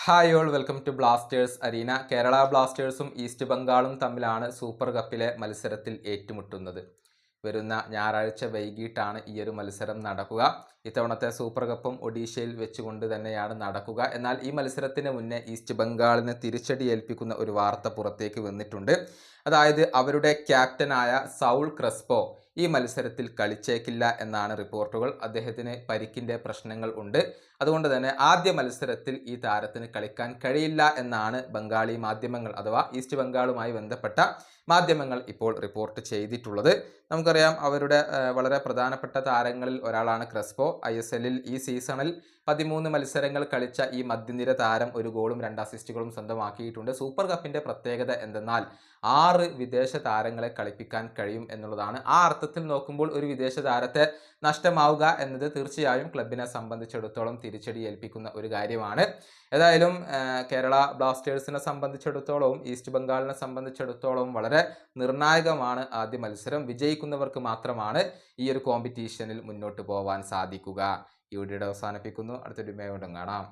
Hi all welcome to Blasters arena. Kerala ബ്ലാസ്റ്റേഴ്സും east ബംഗാളും തമ്മിലാണ് സൂപ്പർ കപ്പിലെ മത്സരത്തിൽ ഏറ്റുമുട്ടുന്നത്. വരുന്ന ഞായറാഴ്ച വൈകിട്ടാണ് ഈ ഒരു മത്സരം നടക്കുക. ഇത്തവണത്തെ സൂപ്പർ കപ്പും ഒഡീഷയിൽ വെച്ചുകൊണ്ട് തന്നെയാണ് നടക്കുക. എന്നാൽ ഈ മത്സരത്തിന് മുന്നേ ഈസ്റ്റ് ബംഗാളിന് തിരിച്ചടി ഏൽപ്പിക്കുന്ന ഒരു വാർത്ത പുറത്തേക്ക് വന്നിട്ടുണ്ട്. അതായത് അവരുടെ ക്യാപ്റ്റനായ സൗൾ ക്രെസ്പോ ഈ മത്സരത്തിൽ കളിച്ചേക്കില്ല എന്നാണ് റിപ്പോർട്ടുകൾ. അദ്ദേഹത്തിന് പരിക്കിൻ്റെ പ്രശ്നങ്ങൾ ഉണ്ട്. അതുകൊണ്ട് തന്നെ ആദ്യ മത്സരത്തിൽ ഈ താരത്തിന് കളിക്കാൻ കഴിയില്ല എന്നാണ് ബംഗാളി മാധ്യമങ്ങൾ അഥവാ ഈസ്റ്റ് ബംഗാളുമായി ബന്ധപ്പെട്ട മാധ്യമങ്ങൾ ഇപ്പോൾ റിപ്പോർട്ട് ചെയ്തിട്ടുള്ളത്. നമുക്കറിയാം അവരുടെ വളരെ പ്രധാനപ്പെട്ട താരങ്ങളിൽ ഒരാളാണ് ക്രെസ്പോ. ISLൽ ഈ സീസണിൽ 13 മത്സരങ്ങൾ കളിച്ച ഈ മധ്യനിര താരം ഒരു ഗോളും 2 അസിസ്റ്റുകളും സ്വന്തമാക്കിയിട്ടുണ്ട്. സൂപ്പർ കപ്പിൻ്റെ പ്രത്യേകത എന്തെന്നാൽ 6 വിദേശ താരങ്ങളെ കളിപ്പിക്കാൻ കഴിയും എന്നുള്ളതാണ്. ആ അർത്ഥത്തിൽ നോക്കുമ്പോൾ ഒരു വിദേശ താരത്തെ നഷ്ടമാവുക എന്നത് തീർച്ചയായും ക്ലബിനെ സംബന്ധിച്ചിടത്തോളം തിരിച്ചടി ഏൽപ്പിക്കുന്ന ഒരു കാര്യമാണ്. ഏതായാലും കേരള ബ്ലാസ്റ്റേഴ്സിനെ സംബന്ധിച്ചിടത്തോളവും ഈസ്റ്റ് ബംഗാളിനെ സംബന്ധിച്ചിടത്തോളവും വളരെ നിർണായകമാണ് ആദ്യ മത്സരം. വിജയിക്കുന്നവർക്ക് മാത്രമാണ് ഈ ഒരു കോമ്പറ്റീഷനിൽ മുന്നോട്ട് പോകാൻ സാധിക്കുക. ഈ വീഡിയോ അവസാനിപ്പിക്കുന്നു. അടുത്തൊരു വീഡിയോയിൽ കാണാം.